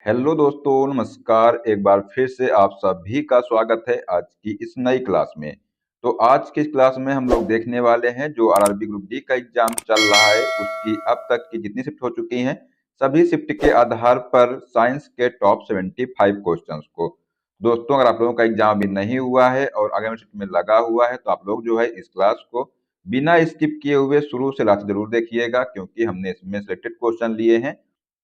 Hello दोस्तों, नमस्कार। एक बार फिर से आप सभी का स्वागत है आज की इस नई क्लास में। तो आज की इस क्लास में हम लोग देखने वाले हैं जो आरआरबी ग्रुप डी का एग्जाम चल रहा है उसकी अब तक की जितनी शिफ्ट हो चुकी हैं सभी शिफ्ट के आधार पर साइंस के टॉप 75 क्वेश्चंस को। दोस्तों, अगर आप लोगों का एग्जाम अभी नहीं हुआ है और आगामी शिफ्ट में लगा हुआ है तो आप लोग जो है इस क्लास को बिना स्किप किए हुए शुरू से लास्ट जरूर देखिएगा, क्योंकि हमने इसमें सिलेक्टेड क्वेश्चन लिए हैं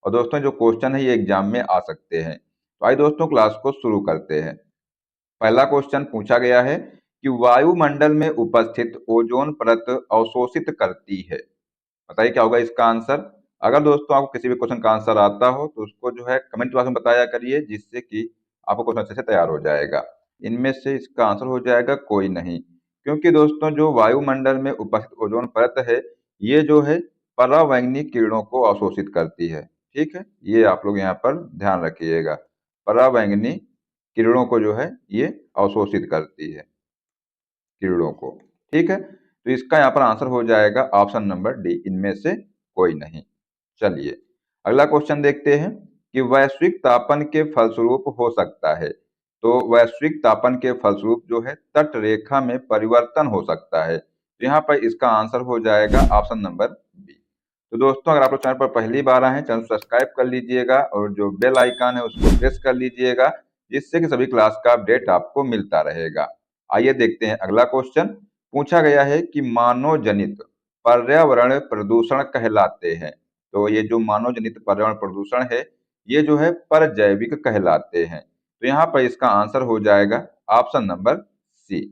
और दोस्तों जो क्वेश्चन है ये एग्जाम में आ सकते हैं। तो आइए दोस्तों क्लास को शुरू करते हैं। पहला क्वेश्चन पूछा गया है कि वायुमंडल में उपस्थित ओजोन परत अवशोषित करती है। बताइए क्या होगा इसका आंसर। अगर दोस्तों आपको किसी भी क्वेश्चन का आंसर आता हो तो उसको जो है कमेंट बॉक्स में बताया करिए, जिससे कि आपको क्वेश्चन अच्छे से तैयार हो जाएगा। इनमें से इसका आंसर हो जाएगा कोई नहीं, क्योंकि दोस्तों जो वायुमंडल में उपस्थित ओजोन परत है ये जो है परावैंगनी किरणों को अवशोषित करती है। ठीक है, ये आप लोग यहाँ पर ध्यान रखिएगा। परावैंगनी किरणों को जो है ये अवशोषित करती है, किरणों को। ठीक है, तो इसका यहाँ पर आंसर हो जाएगा ऑप्शन नंबर डी, इनमें से कोई नहीं। चलिए अगला क्वेश्चन देखते हैं कि वैश्विक तापन के फलस्वरूप हो सकता है। तो वैश्विक तापन के फलस्वरूप जो है तट रेखा में परिवर्तन हो सकता है। तो यहाँ पर इसका आंसर हो जाएगा ऑप्शन नंबर बी। तो दोस्तों, अगर आप लोग चैनल पर पहली बार आए हैं, चैनल सब्सक्राइब कर लीजिएगा और जो बेल आइकन है उसको प्रेस कर लीजिएगा, जिससे कि सभी क्लास का अपडेट आपको मिलता रहेगा। आइए देखते हैं अगला क्वेश्चन। पूछा गया है कि मानव जनित पर्यावरण प्रदूषण कहलाते हैं। तो ये जो मानव जनित पर्यावरण प्रदूषण है ये जो है परजैविक कहलाते हैं। तो यहाँ पर इसका आंसर हो जाएगा ऑप्शन नंबर सी।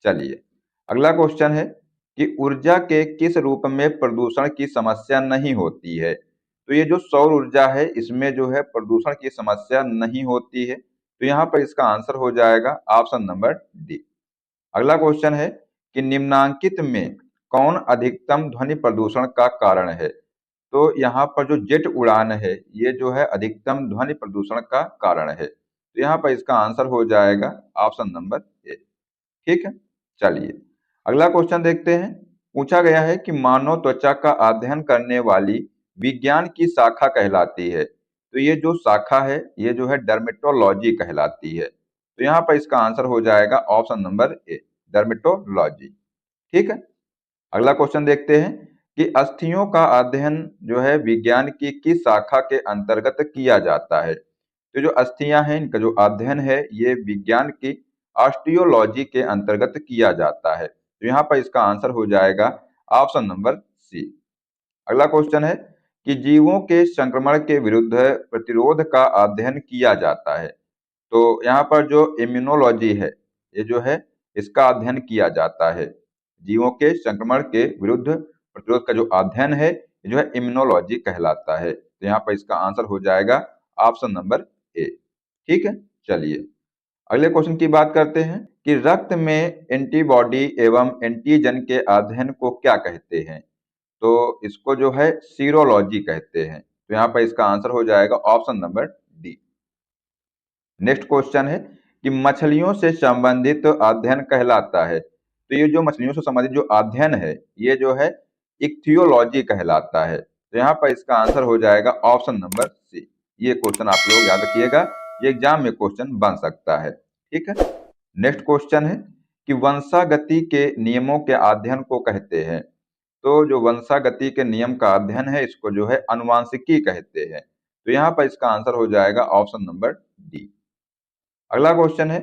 चलिए अगला क्वेश्चन है कि ऊर्जा के किस रूप में प्रदूषण की समस्या नहीं होती है। तो ये जो सौर ऊर्जा है इसमें जो है प्रदूषण की समस्या नहीं होती है। तो यहाँ पर इसका आंसर हो जाएगा ऑप्शन नंबर डी। अगला क्वेश्चन है कि निम्नांकित में कौन अधिकतम ध्वनि प्रदूषण का कारण है। तो यहाँ पर जो जेट उड़ान है ये जो है अधिकतम ध्वनि प्रदूषण का कारण है। तो यहाँ पर इसका आंसर हो जाएगा ऑप्शन नंबर ए। ठीक है, चलिए अगला क्वेश्चन देखते हैं। पूछा गया है कि मानव त्वचा का अध्ययन करने वाली विज्ञान की शाखा कहलाती है। तो ये जो शाखा है ये जो है डर्मेटोलॉजी कहलाती है। तो यहाँ पर इसका आंसर हो जाएगा ऑप्शन नंबर ए, डर्मेटोलॉजी। ठीक है, अगला क्वेश्चन देखते हैं कि अस्थियों का अध्ययन जो है विज्ञान की किस शाखा के अंतर्गत किया जाता है। तो जो अस्थियां हैं इनका जो अध्ययन है ये विज्ञान की ऑस्टियोलॉजी के अंतर्गत किया जाता है। तो यहाँ पर इसका आंसर हो जाएगा ऑप्शन नंबर सी। अगला क्वेश्चन है कि जीवों के संक्रमण के विरुद्ध प्रतिरोध का अध्ययन किया जाता है। तो यहाँ पर जो इम्यूनोलॉजी है ये जो है इसका अध्ययन किया जाता है। जीवों के संक्रमण के विरुद्ध प्रतिरोध का जो अध्ययन है ये जो है इम्यूनोलॉजी कहलाता है। तो यहाँ पर इसका आंसर हो जाएगा ऑप्शन नंबर ए। ठीक है, चलिए अगले क्वेश्चन की बात करते हैं कि रक्त में एंटीबॉडी एवं एंटीजन के अध्ययन को क्या कहते हैं। तो इसको जो है सीरोलॉजी कहते हैं। तो यहाँ पर इसका आंसर हो जाएगा option number D. Next question है कि मछलियों से संबंधित अध्ययन कहलाता है। तो ये जो मछलियों से संबंधित जो अध्ययन है ये जो है इक्थियोलॉजी कहलाता है। तो यहाँ पर इसका आंसर हो जाएगा ऑप्शन नंबर सी। ये क्वेश्चन आप लोग याद रखिएगा, ये एग्जाम में क्वेश्चन बन सकता है। ठीक है, नेक्स्ट क्वेश्चन है कि वंशागति के नियमों के अध्ययन को कहते हैं। तो जो वंशागति के नियम का अध्ययन है इसको जो है अनुवांशिकी कहते हैं। तो यहाँ पर इसका आंसर हो जाएगा ऑप्शन नंबर डी। अगला क्वेश्चन है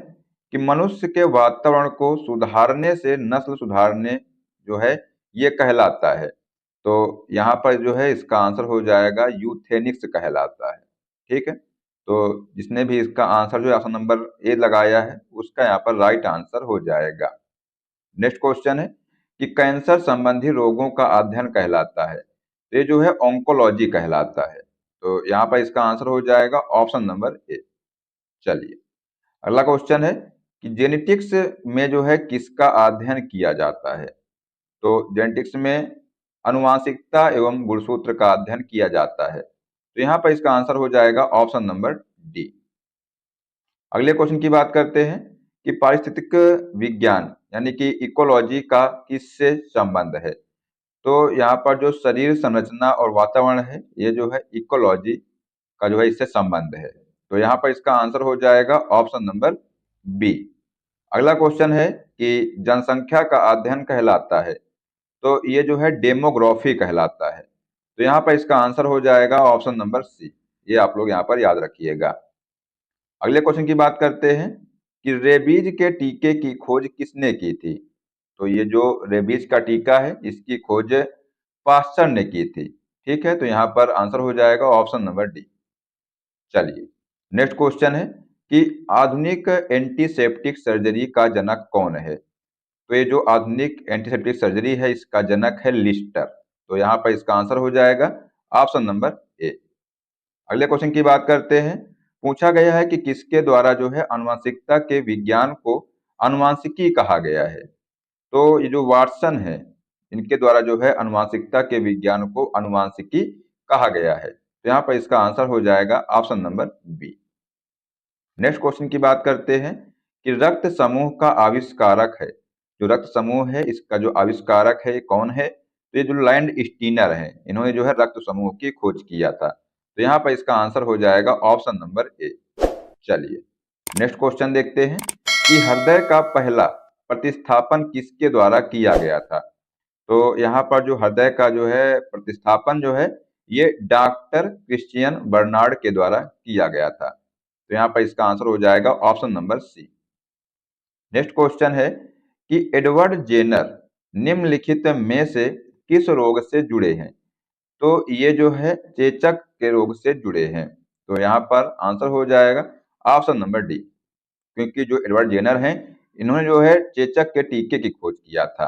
कि मनुष्य के वातावरण को सुधारने से नस्ल सुधारने जो है ये कहलाता है। तो यहाँ पर जो है इसका आंसर हो जाएगा यूथेनिक्स कहलाता है। ठीक है, तो जिसने भी इसका आंसर जो है ऑप्शन नंबर ए लगाया है उसका यहाँ पर राइट आंसर हो जाएगा। नेक्स्ट क्वेश्चन है कि कैंसर संबंधी रोगों का अध्ययन कहलाता है। तो ये जो है ऑन्कोलॉजी कहलाता है। तो यहाँ पर इसका आंसर हो जाएगा ऑप्शन नंबर ए। चलिए अगला क्वेश्चन है कि जेनेटिक्स में जो है किसका अध्ययन किया जाता है। तो जेनेटिक्स में अनुवांशिकता एवं गुणसूत्र का अध्ययन किया जाता है। तो यहाँ पर इसका आंसर हो जाएगा ऑप्शन नंबर डी। अगले क्वेश्चन की बात करते हैं कि पारिस्थितिक विज्ञान यानी कि इकोलॉजी का किससे संबंध है। तो यहाँ पर जो शरीर संरचना और वातावरण है ये जो है इकोलॉजी का जो है इससे संबंध है। तो यहाँ पर इसका आंसर हो जाएगा ऑप्शन नंबर बी। अगला क्वेश्चन है कि जनसंख्या का अध्ययन कहलाता है, तो ये जो है डेमोग्राफी कहलाता है। तो यहाँ पर इसका आंसर हो जाएगा ऑप्शन नंबर सी। ये आप लोग यहाँ पर याद रखिएगा। अगले क्वेश्चन की बात करते हैं कि रेबीज के टीके की खोज किसने की थी। तो ये जो रेबीज का टीका है इसकी खोज पास्चर ने की थी। ठीक है, तो यहाँ पर आंसर हो जाएगा ऑप्शन नंबर डी। चलिए, नेक्स्ट क्वेश्चन है कि आधुनिक एंटीसेप्टिक सर्जरी का जनक कौन है। तो ये जो आधुनिक एंटीसेप्टिक सर्जरी है इसका जनक है लिस्टर। तो यहाँ पर इसका आंसर हो जाएगा ऑप्शन नंबर ए। अगले क्वेश्चन की बात करते हैं। पूछा गया है कि किसके द्वारा जो है आनुवंशिकता के विज्ञान को आनुवंशिकी कहा गया है। तो ये जो वाटसन है इनके द्वारा जो है आनुवंशिकता के विज्ञान को आनुवंशिकी कहा गया है। तो यहाँ पर इसका आंसर हो जाएगा option number B. Next question की बात करते हैं कि रक्त समूह का आविष्कारक है। जो रक्त समूह है इसका जो आविष्कारक है कौन है। तो ये जो लैंड स्टीनर है इन्होंने जो है रक्त समूह की खोज किया था। तो यहाँ पर इसका आंसर हो जाएगा ऑप्शन नंबर ए। चलिए, नेक्स्ट क्वेश्चन देखते हैं कि हृदय का पहला प्रतिस्थापन किसके द्वारा किया गया था। तो यहाँ पर जो हृदय का जो है प्रतिस्थापन जो है ये डॉक्टर क्रिश्चियन बर्नार्ड के द्वारा किया गया था। तो यहाँ पर इसका आंसर हो जाएगा option number C. Next question है कि एडवर्ड जेनर निम्नलिखित में से किस रोग से जुड़े हैं। तो ये जो है चेचक के रोग से जुड़े हैं। तो यहाँ पर आंसर हो जाएगा ऑप्शन नंबर डी, क्योंकि जो एडवर्ड जेनर हैं इन्होंने जो है चेचक के टीके की खोज किया था।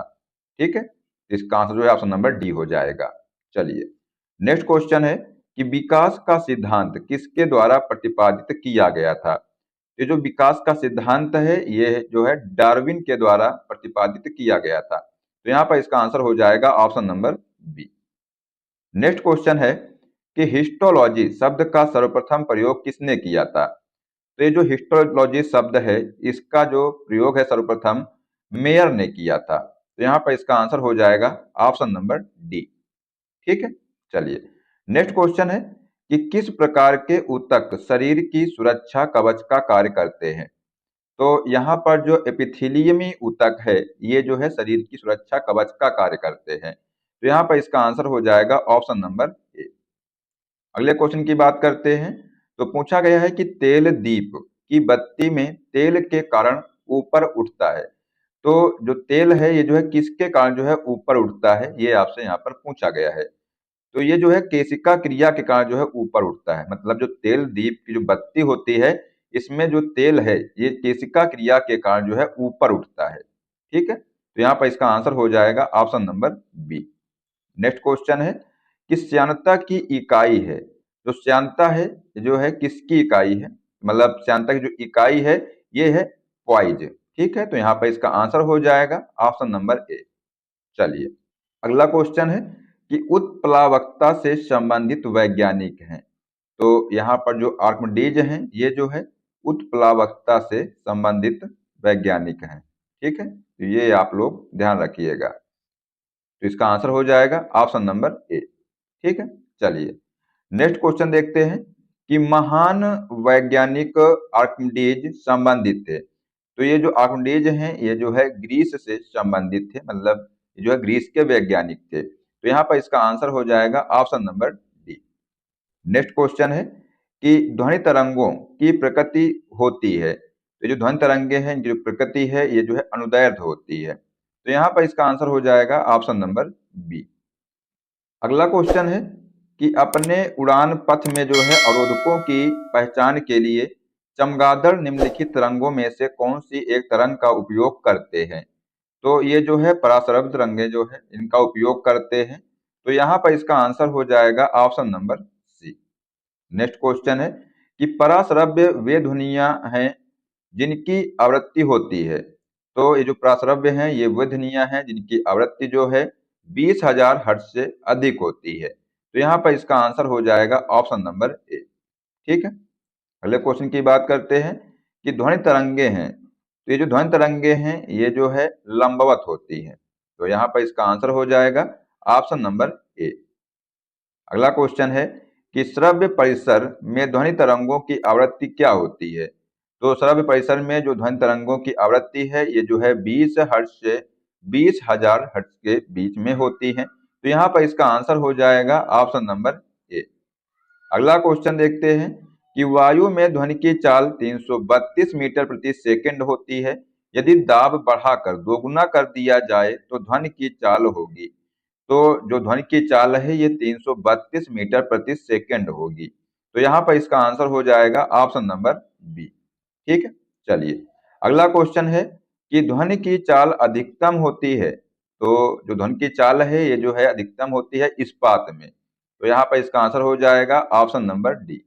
ठीक है, इसका आंसर जो है ऑप्शन नंबर डी हो जाएगा। चलिए, नेक्स्ट क्वेश्चन है कि विकास का सिद्धांत किसके द्वारा प्रतिपादित किया गया था। ये जो विकास का सिद्धांत है ये जो है डार्विन के द्वारा प्रतिपादित किया गया था। तो यहाँ पर इसका आंसर हो जाएगा option number B. Next question है कि हिस्टोलॉजी शब्द का सर्वप्रथम प्रयोग किसने किया था। तो ये जो हिस्टोलॉजी शब्द है इसका जो प्रयोग है सर्वप्रथम मेयर ने किया था। तो यहाँ पर इसका आंसर हो जाएगा ऑप्शन नंबर डी। ठीक है, चलिए, नेक्स्ट क्वेश्चन है कि किस प्रकार के ऊतक शरीर की सुरक्षा कवच का कार्य करते हैं। तो यहाँ पर जो एपिथेलियमी ऊतक है ये जो है शरीर की सुरक्षा कवच का कार्य करते हैं। तो यहाँ पर इसका आंसर हो जाएगा ऑप्शन नंबर ए। अगले क्वेश्चन की बात करते हैं। तो पूछा गया है कि तेल दीप की बत्ती में तेल के कारण ऊपर उठता है। तो जो तेल है ये जो है किसके कारण जो है ऊपर उठता है ये आपसे यहाँ पर पूछा गया है। तो ये जो है केशिका क्रिया के कारण जो है ऊपर उठता है। मतलब जो तेल दीप की जो बत्ती होती है इसमें जो तेल है ये केशिका क्रिया के कारण जो है ऊपर उठता है। ठीक है, तो यहाँ पर इसका आंसर हो जाएगा option number B. Next question है कि श्यानता की इकाई है। जो श्यानता है ये जो है किसकी इकाई है। मतलब श्यानता की जो इकाई है ये है पॉइज। ठीक है, तो यहाँ पर इसका आंसर हो जाएगा ऑप्शन नंबर ए। चलिए, अगला क्वेश्चन है कि उत्प्लावकता से संबंधित वैज्ञानिक हैं। तो यहाँ पर जो आर्किमिडीज हैं ये जो है उत्प्लावकता से संबंधित वैज्ञानिक हैं। ठीक है, तो ये आप लोग ध्यान रखिएगा। तो इसका आंसर हो जाएगा ऑप्शन नंबर ए। ठीक है, चलिए, नेक्स्ट क्वेश्चन देखते हैं कि महान वैज्ञानिक आर्किमिडीज संबंधित थे। तो ये जो आर्किमिडीज हैं ये जो है ग्रीस से संबंधित थे। मतलब ये जो है ग्रीस के वैज्ञानिक थे। तो यहाँ पर इसका आंसर हो जाएगा option number D. Next question है कि ध्वनि तरंगों की प्रकृति होती है। तो जो ध्वनि तरंगे हैं जो प्रकृति है ये जो है अनुदैर्ध्य होती है। तो यहाँ पर इसका आंसर हो जाएगा ऑप्शन नंबर बी। अगला क्वेश्चन है कि अपने उड़ान पथ में जो है अवरोधकों की पहचान के लिए चमगादड़ निम्नलिखित तरंगों में से कौन सी एक तरंग का उपयोग करते हैं। तो ये जो है पराश्रव्य तरंगे जो है इनका उपयोग करते हैं। तो यहाँ पर इसका आंसर हो जाएगा option number C. Next question है कि पराश्रव्य वे ध्वनियां हैं जिनकी आवृत्ति होती है। तो ये जो पराश्रव्य हैं ये वे ध्वनियां हैं जिनकी आवृत्ति जो है 20,000 हर्ट्ज से अधिक होती है। तो यहाँ पर इसका आंसर हो जाएगा ऑप्शन नंबर ए। ठीक है, अगले क्वेश्चन की बात करते हैं कि ध्वनि तरंगे हैं। तो ये जो ध्वनि तरंगे हैं ये जो है लंबवत होती है। तो यहाँ पर इसका आंसर हो जाएगा ऑप्शन नंबर ए। अगला क्वेश्चन है कि श्रव्य परिसर में ध्वनि तरंगों की आवृत्ति क्या होती है। तो श्रव्य परिसर में जो ध्वनि तरंगों की आवृत्ति है ये जो है 20 हर्ट्ज से 20,000 हर्ट्ज के बीच में होती है। तो यहाँ पर इसका आंसर हो जाएगा ऑप्शन नंबर ए। अगला क्वेश्चन देखते हैं कि वायु में ध्वनि की चाल 332 मीटर प्रति सेकंड होती है। यदि दाब बढ़ाकर दोगुना कर दिया जाए तो ध्वनि की चाल होगी। तो जो ध्वनि की चाल है ये 332 मीटर प्रति सेकंड होगी। तो यहाँ पर इसका आंसर हो जाएगा ऑप्शन नंबर बी। ठीक है, चलिए अगला क्वेश्चन है कि ध्वनि की चाल अधिकतम होती है। तो जो ध्वनि की चाल है ये जो है अधिकतम होती है इस्पात में। तो यहाँ पर इसका आंसर हो जाएगा ऑप्शन नंबर डी।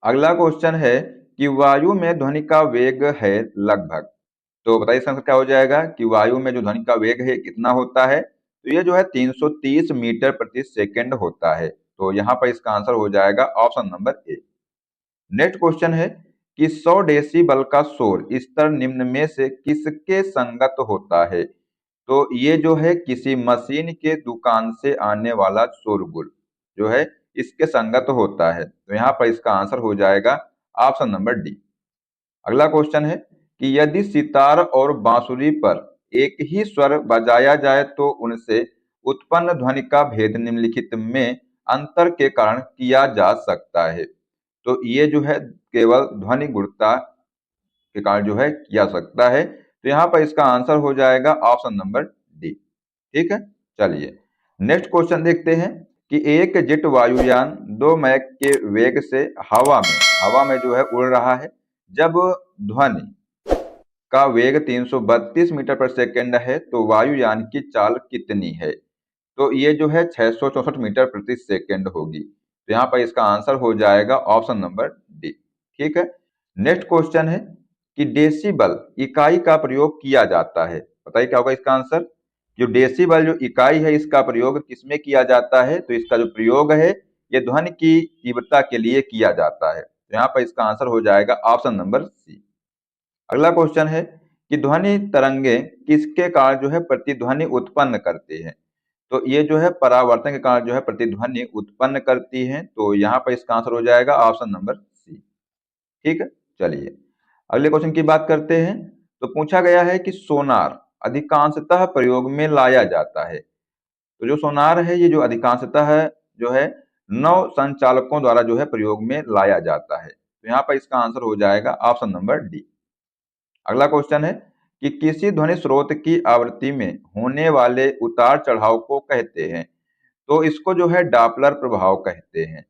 अगला क्वेश्चन है कि वायु में ध्वनि का वेग है लगभग। तो बताइए इसका आंसर क्या हो जाएगा कि वायु में जो ध्वनि का वेग है कितना होता है। तो ये जो है 330 मीटर प्रति सेकंड होता है। तो यहाँ पर इसका आंसर हो जाएगा option number A. Next question है कि 100 डेसिबल का शोर स्तर निम्न में से किसके संगत होता है। तो ये जो है किसी मशीन के दुकान से आने वाला शोरगुल जो है इसके संगत होता है। तो यहाँ पर इसका आंसर हो जाएगा ऑप्शन नंबर डी। अगला क्वेश्चन है कि यदि सितार और बांसुरी पर एक ही स्वर बजाया जाए तो उनसे उत्पन्न ध्वनि का भेद निम्नलिखित में अंतर के कारण किया जा सकता है। तो ये जो है केवल ध्वनि गुणता के कारण जो है किया सकता है। तो यहाँ पर इसका आंसर हो जाएगा ऑप्शन नंबर डी। ठीक है, चलिए नेक्स्ट क्वेश्चन देखते हैं कि एक जेट वायुयान 2 मैक के वेग से हवा में जो है उड़ रहा है। जब ध्वनि का वेग 332 मीटर पर सेकंड है तो वायुयान की चाल कितनी है। तो ये जो है 664 मीटर प्रति सेकंड होगी। तो यहाँ पर इसका आंसर हो जाएगा ऑप्शन नंबर डी। ठीक है, नेक्स्ट क्वेश्चन है कि डेसिबल इकाई का प्रयोग किया जाता है। बताइए क्या होगा इसका आंसर। जो डेसिबल जो इकाई है इसका प्रयोग किसमें किया जाता है। तो इसका जो प्रयोग है ये ध्वनि की तीव्रता के लिए किया जाता है। तो यहाँ पर इसका आंसर हो जाएगा ऑप्शन नंबर सी। अगला क्वेश्चन है कि ध्वनि तरंगे किसके कारण जो है प्रतिध्वनि उत्पन्न करती है। तो ये जो है परावर्तन के कारण जो है प्रतिध्वनि उत्पन्न करती है। तो यहाँ पर इसका आंसर हो जाएगा ऑप्शन नंबर सी। ठीक है, चलिए अगले क्वेश्चन की बात करते हैं। तो पूछा गया है कि सोनार अधिकांशतः प्रयोग में लाया जाता है। तो जो सोनार है ये जो अधिकांशतः है जो है नौ संचालकों द्वारा जो है प्रयोग में लाया जाता है। तो यहाँ पर इसका आंसर हो जाएगा ऑप्शन नंबर डी। अगला क्वेश्चन है कि किसी ध्वनि स्रोत की आवृत्ति में होने वाले उतार चढ़ाव को कहते हैं। तो इसको जो है डॉपलर प्रभाव कहते हैं।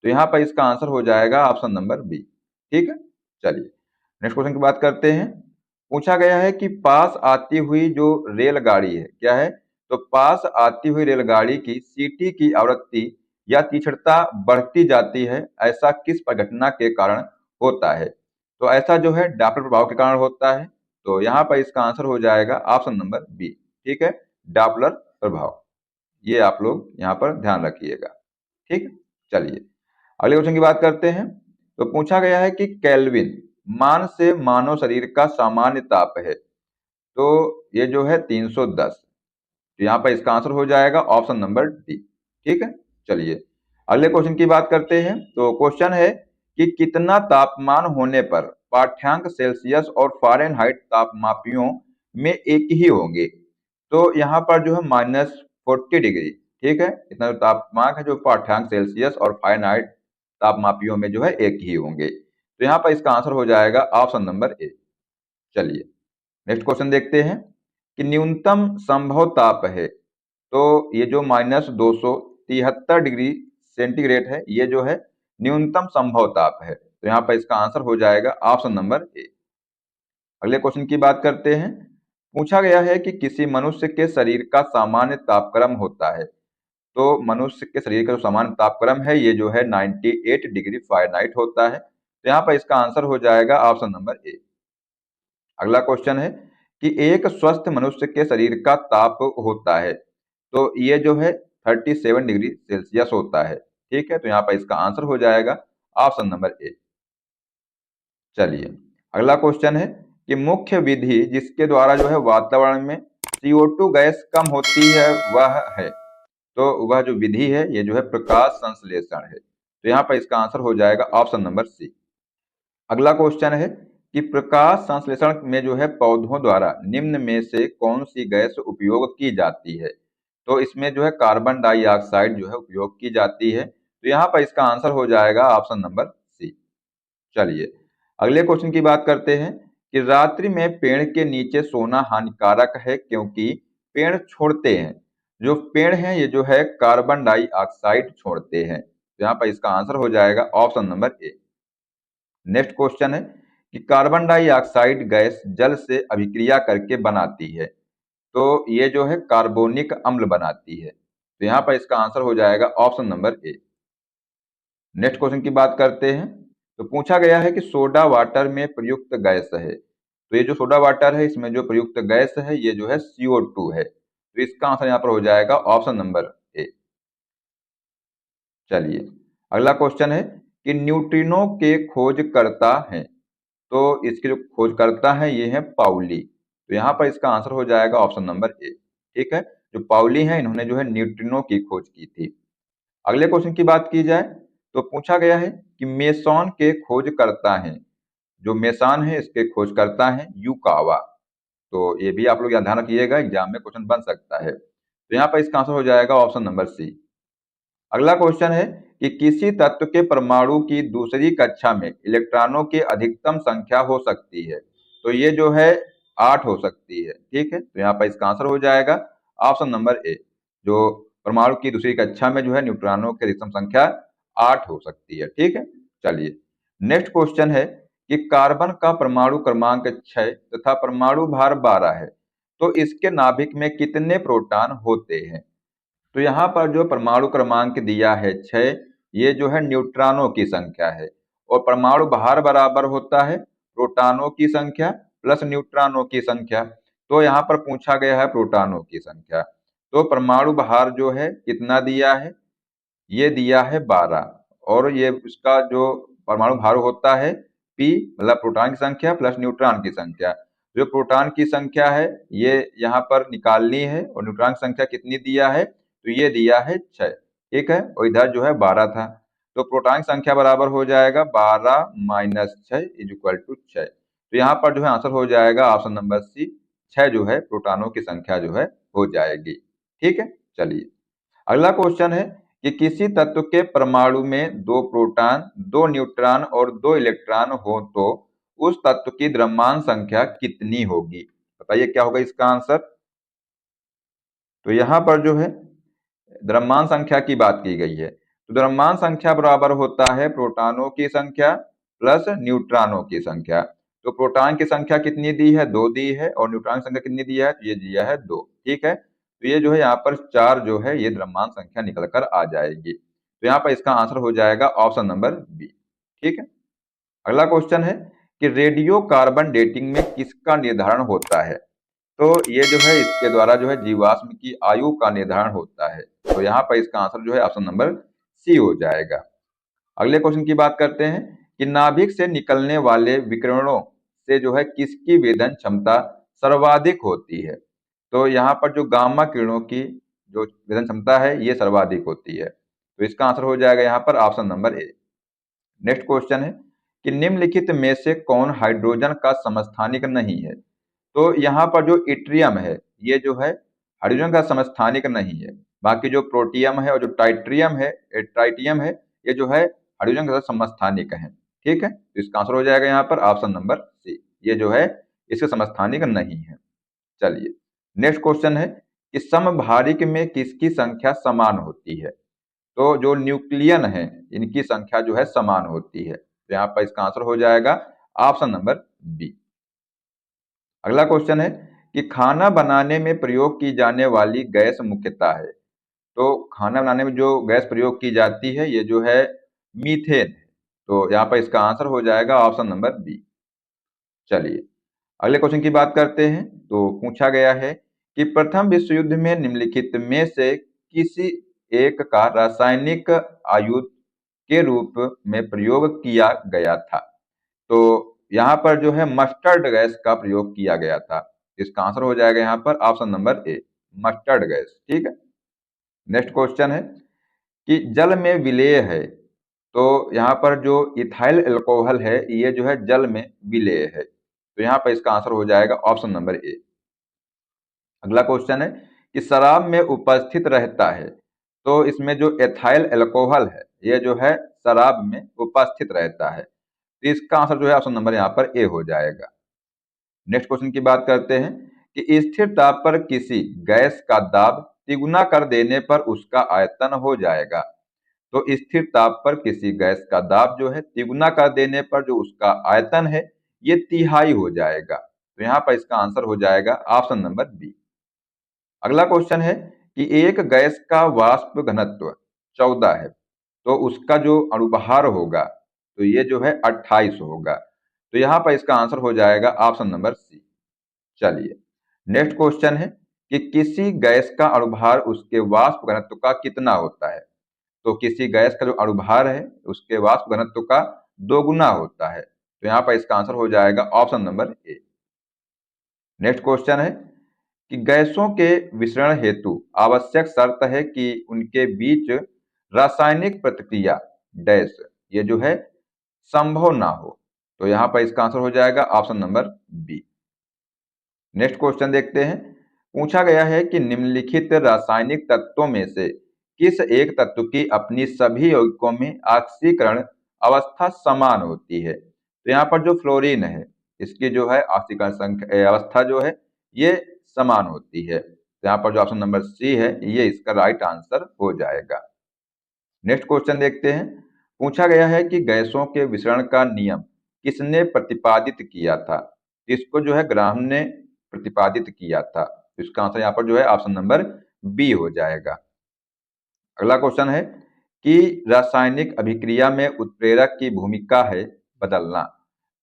तो यहाँ पर इसका आंसर हो जाएगा ऑप्शन नंबर बी। ठीक है, चलिए नेक्स्ट क्वेश्चन की बात करते हैं। पूछा गया है कि पास आती हुई जो रेलगाड़ी है क्या है। तो पास आती हुई रेलगाड़ी की सीटी की आवृत्ति या तीक्ष्णता बढ़ती जाती है, ऐसा किस प्रघटना के कारण होता है। तो ऐसा जो है डॉपलर प्रभाव के कारण होता है। तो यहाँ पर इसका आंसर हो जाएगा ऑप्शन नंबर बी। ठीक है, डॉपलर प्रभाव, ये आप लोग यहाँ पर ध्यान रखिएगा। ठीक है, चलिए अगले क्वेश्चन की बात करते हैं। तो पूछा गया है कि केल्विन मान से मानव शरीर का सामान्य ताप है। तो ये जो है 310। तो यहाँ पर इसका आंसर हो जाएगा ऑप्शन नंबर डी। ठीक है, चलिए अगले क्वेश्चन की बात करते हैं। तो क्वेश्चन है कि कितना तापमान होने पर पाठ्यांक सेल्सियस और फ़ारेनहाइट तापमापियों में एक ही होंगे। तो यहाँ पर जो है -40 डिग्री। ठीक है, इतना जो तापमान है जो पाठ्यांक सेल्सियस और फ़ारेनहाइट तापमापियों में जो है एक ही होंगे। तो यहाँ पर इसका आंसर हो जाएगा ऑप्शन नंबर ए। चलिए नेक्स्ट क्वेश्चन देखते हैं कि न्यूनतम संभव ताप है। तो ये जो -273 डिग्री सेंटीग्रेड है ये जो है न्यूनतम संभव ताप है। तो यहाँ पर इसका आंसर हो जाएगा ऑप्शन नंबर ए। अगले क्वेश्चन की बात करते हैं। पूछा गया है कि किसी मनुष्य के शरीर का सामान्य तापक्रम होता है। तो मनुष्य के शरीर का जो सामान्य तापक्रम है ये जो है 98 डिग्री फ़ारेनहाइट होता है। तो यहाँ पर इसका आंसर हो जाएगा ऑप्शन नंबर ए। अगला क्वेश्चन है कि एक स्वस्थ मनुष्य के शरीर का ताप होता है। तो ये जो है 37 डिग्री सेल्सियस होता है। ठीक है, तो यहाँ पर इसका आंसर हो जाएगा ऑप्शन नंबर ए। चलिए अगला क्वेश्चन है कि मुख्य विधि जिसके द्वारा जो है वातावरण में CO2 गैस कम होती है वह है। तो वह जो विधि है ये जो है प्रकाश संश्लेषण है। तो यहाँ पर इसका आंसर हो जाएगा ऑप्शन नंबर सी। अगला क्वेश्चन है कि प्रकाश संश्लेषण में जो है पौधों द्वारा निम्न में से कौन सी गैस उपयोग की जाती है। तो इसमें जो है कार्बन डाइऑक्साइड जो है उपयोग की जाती है। तो यहाँ पर इसका आंसर हो जाएगा ऑप्शन नंबर सी। चलिए अगले क्वेश्चन की बात करते हैं कि रात्रि में पेड़ के नीचे सोना हानिकारक है क्योंकि पेड़ छोड़ते हैं। जो पेड़ हैं ये जो है कार्बन डाइऑक्साइड छोड़ते हैं। तो यहाँ पर इसका आंसर हो जाएगा option number A. Next question है कि कार्बन डाइऑक्साइड गैस जल से अभिक्रिया करके बनाती है। तो ये जो है कार्बोनिक अम्ल बनाती है। तो यहाँ पर इसका आंसर हो जाएगा option number A. Next question की बात करते हैं तो पूछा गया है कि सोडा वाटर में प्रयुक्त गैस है। तो ये जो सोडा वाटर है इसमें जो प्रयुक्त गैस है ये जो है CO2 है। तो इसका आंसर यहाँ पर हो जाएगा ऑप्शन नंबर ए। चलिए अगला क्वेश्चन है कि न्यूट्रिनो के खोजकर्ता हैं। तो इसके जो खोजकर्ता हैं ये हैं पाउली। तो यहाँ पर इसका आंसर हो जाएगा ऑप्शन नंबर ए। ठीक है, जो पाउली हैं इन्होंने जो है न्यूट्रिनो की खोज की थी। अगले क्वेश्चन की बात की जाए तो पूछा गया है कि मेसॉन के खोजकर्ता हैं। जो मेसॉन है इसके खोजकर्ता हैं युकावा। तो ये भी आप लोग यहाँ ध्यान रखिएगा, एग्जाम में क्वेश्चन बन सकता है। तो यहाँ पर इसका आंसर हो जाएगा ऑप्शन नंबर सी। अगला क्वेश्चन है कि किसी तत्व के परमाणु की दूसरी कक्षा में इलेक्ट्रॉनों की अधिकतम संख्या हो सकती है। तो ये जो है 8 हो सकती है। ठीक है, तो यहाँ पर इसका आंसर हो जाएगा ऑप्शन नंबर ए। जो परमाणु की दूसरी कक्षा में जो है न्यूट्रॉनों की अधिकतम संख्या 8 हो सकती है। ठीक है, चलिए नेक्स्ट क्वेश्चन है कि कार्बन का परमाणु क्रमांक 6 तथा परमाणु भार 12 है। तो इसके नाभिक में कितने प्रोटॉन होते हैं। तो यहाँ पर जो परमाणु क्रमांक दिया है 6, ये जो है न्यूट्रॉनों की संख्या है और परमाणु भार बराबर होता है प्रोटॉनों की संख्या प्लस न्यूट्रॉनों की संख्या। तो यहाँ पर पूछा गया है प्रोटॉनों की संख्या। तो परमाणु भार जो है कितना दिया है, ये दिया है 12 और ये इसका जो परमाणु भार होता है P मतलब प्रोटॉन की संख्या प्लस न्यूट्रॉन की संख्या। जो प्रोटॉन की संख्या है ये यहाँ पर निकालनी है और न्यूट्रॉन की संख्या कितनी दिया है, तो ये दिया है 6। ठीक है, और इधर जो है 12 था। तो प्रोटॉन की संख्या बराबर हो जाएगा 12 माइनस 6 इज इक्वल टू 6। तो यहाँ पर जो है आंसर हो जाएगा ऑप्शन नंबर सी। 6 जो है प्रोटॉनों की संख्या जो है हो जाएगी। ठीक है, चलिए अगला क्वेश्चन है कि किसी तत्व के परमाणु में 2 प्रोटॉन 2 न्यूट्रॉन और 2 इलेक्ट्रॉन हो तो उस तत्व की द्रव्यमान संख्या कितनी होगी। बताइए क्या होगा इसका आंसर। तो यहाँ पर जो है द्रव्यमान संख्या की बात की गई है। तो द्रव्यमान संख्या बराबर होता है प्रोटॉनों की संख्या प्लस न्यूट्रॉनों की संख्या। तो प्रोटॉन की संख्या कितनी दी है, 2 दी है और न्यूट्रॉन की संख्या कितनी दिया है, तो ये दिया है 2। ठीक है, तो ये जो है यहाँ पर 4 जो है ये द्रव्यमान संख्या निकल कर आ जाएगी। तो यहाँ पर इसका आंसर हो जाएगा ऑप्शन नंबर बी। ठीक है, अगला क्वेश्चन है कि रेडियो कार्बन डेटिंग में किसका निर्धारण होता है। तो ये जो है इसके द्वारा जो है जीवाश्म की आयु का निर्धारण होता है। तो यहाँ पर इसका आंसर जो है ऑप्शन नंबर सी हो जाएगा। अगले क्वेश्चन की बात करते हैं कि नाभिक से निकलने वाले विकिरणों से जो है किसकी वेधन क्षमता सर्वाधिक होती है। तो यहाँ पर जो गामा किरणों की जो वेधन क्षमता है ये सर्वाधिक होती है। तो इसका आंसर हो जाएगा यहाँ पर option number A. Next question है कि निम्नलिखित में से कौन हाइड्रोजन का समस्थानिक नहीं है। तो यहाँ पर जो इट्रियम है ये जो है हाइड्रोजन का समस्थानिक नहीं है। बाकी जो प्रोटियम है और जो ट्राइटियम है ये जो है हाइड्रोजन का समस्थानिक है। ठीक है, तो इसका आंसर हो जाएगा यहाँ पर ऑप्शन नंबर सी। ये जो है इसके समस्थानिक नहीं है। चलिए नेक्स्ट क्वेश्चन है कि समभारिक में किसकी संख्या समान होती है। तो जो न्यूक्लियन है इनकी संख्या जो है समान होती है। तो यहाँ पर इसका आंसर हो जाएगा ऑप्शन नंबर बी। अगला क्वेश्चन है कि खाना बनाने में प्रयोग की जाने वाली गैस मुख्यतः है। तो खाना बनाने में जो गैस प्रयोग की जाती है ये जो है मीथेन। तो यहाँ पर इसका आंसर हो जाएगा ऑप्शन नंबर बी। चलिए अगले क्वेश्चन की बात करते हैं तो पूछा गया है कि प्रथम विश्व युद्ध में निम्नलिखित में से किसी एक का रासायनिक आयुध के रूप में प्रयोग किया गया था। तो यहाँ पर जो है मस्टर्ड गैस का प्रयोग किया गया था। इसका आंसर हो जाएगा यहाँ पर option number A, mustard gas. ठीक है, नेक्स्ट क्वेश्चन है कि जल में विलेय है तो यहाँ पर जो इथाइल अल्कोहल है ये जो है जल में विलेय है, तो यहाँ पर इसका आंसर हो जाएगा ऑप्शन नंबर ए। अगला क्वेश्चन है कि शराब में उपस्थित रहता है, तो इसमें जो एथाइल अल्कोहल है ये जो है शराब में उपस्थित रहता है, तो इसका आंसर जो है ऑप्शन नंबर यहाँ पर ए हो जाएगा। नेक्स्ट क्वेश्चन की बात करते हैं कि स्थिर ताप पर किसी गैस का दाब तिगुना कर देने पर उसका आयतन हो जाएगा। तो स्थिर ताप पर किसी गैस का दाब जो है तिगुना कर देने पर जो उसका आयतन है ये तिहाई हो जाएगा, तो यहाँ पर इसका आंसर हो जाएगा ऑप्शन नंबर बी। अगला क्वेश्चन है कि एक गैस का वाष्प घनत्व 14 है, तो उसका जो अणुभार होगा तो ये जो है 28 होगा, तो यहाँ पर इसका आंसर हो जाएगा ऑप्शन नंबर सी। चलिए नेक्स्ट क्वेश्चन है कि किसी गैस का अणुभार उसके वाष्प घनत्व का कितना होता है। तो किसी गैस का जो अणुभार है उसके वाष्प घनत्व का 2 गुना होता है, तो यहाँ पर इसका आंसर हो जाएगा option number A. Next question है कि गैसों के विसरण हेतु आवश्यक शर्त है कि उनके बीच रासायनिक प्रतिक्रिया डैश ये जो है संभव ना हो, तो यहाँ पर इसका आंसर हो जाएगा option number B. Next question देखते हैं। पूछा गया है कि निम्नलिखित रासायनिक तत्वों में से किस एक तत्व की अपनी सभी यौगिकों में ऑक्सीकरण अवस्था समान होती है। तो यहाँ पर जो फ्लोरीन है इसकी जो है ऑक्सीकरण संख्या अवस्था जो है ये समान होती है, तो यहाँ पर जो ऑप्शन नंबर सी है ये इसका राइट आंसर हो जाएगा। नेक्स्ट क्वेश्चन देखते हैं। पूछा गया है कि गैसों के विसरण का नियम किसने प्रतिपादित किया था। इसको जो है ग्राहम ने प्रतिपादित किया था, तो इसका आंसर यहाँ पर जो है ऑप्शन नंबर बी हो जाएगा। अगला क्वेश्चन है कि रासायनिक अभिक्रिया में उत्प्रेरक की भूमिका है बदलना,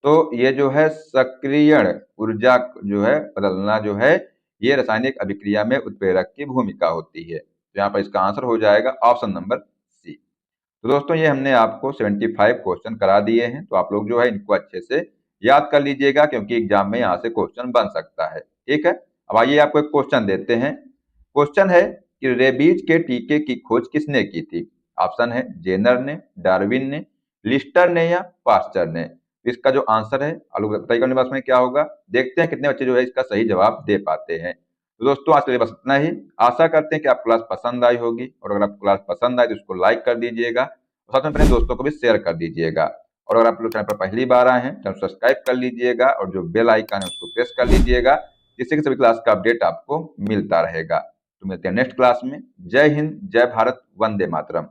तो ये जो है सक्रियण ऊर्जा जो है बदलना जो है ये रासायनिक अभिक्रिया में उत्प्रेरक की भूमिका होती है, तो यहाँ पर इसका आंसर हो जाएगा ऑप्शन नंबर सी। तो दोस्तों ये हमने आपको 75 क्वेश्चन करा दिए हैं, तो आप लोग जो है इनको अच्छे से याद कर लीजिएगा क्योंकि एग्जाम में यहाँ से क्वेश्चन बन सकता है। ठीक है, अब आइए आपको एक क्वेश्चन देते हैं। क्वेश्चन है कि रेबीज के टीके की खोज किसने की थी। ऑप्शन है जेनर ने, डार्विन ने, लिस्टर ने या पास्चर ने। इसका जो आंसर है बताइए कमेंट बॉक्स में क्या होगा। देखते हैं कितने बच्चे जो है इसका सही जवाब दे पाते हैं। तो दोस्तों आज के लिए बस इतना ही। आशा करते हैं कि आपको क्लास पसंद आई होगी, और अगर आपको क्लास पसंद आई तो उसको लाइक कर दीजिएगा और साथ में अपने दोस्तों को भी शेयर कर दीजिएगा। और अगर आप लोग चैनल पर पहली बार आए हैं तो सब्सक्राइब कर लीजिएगा और जो बेल आइकन है उसको प्रेस कर लीजिएगा, जिससे कि सभी क्लास का अपडेट आपको मिलता रहेगा। तो मिलते हैं नेक्स्ट क्लास में। जय हिंद, जय भारत, वंदे मातरम।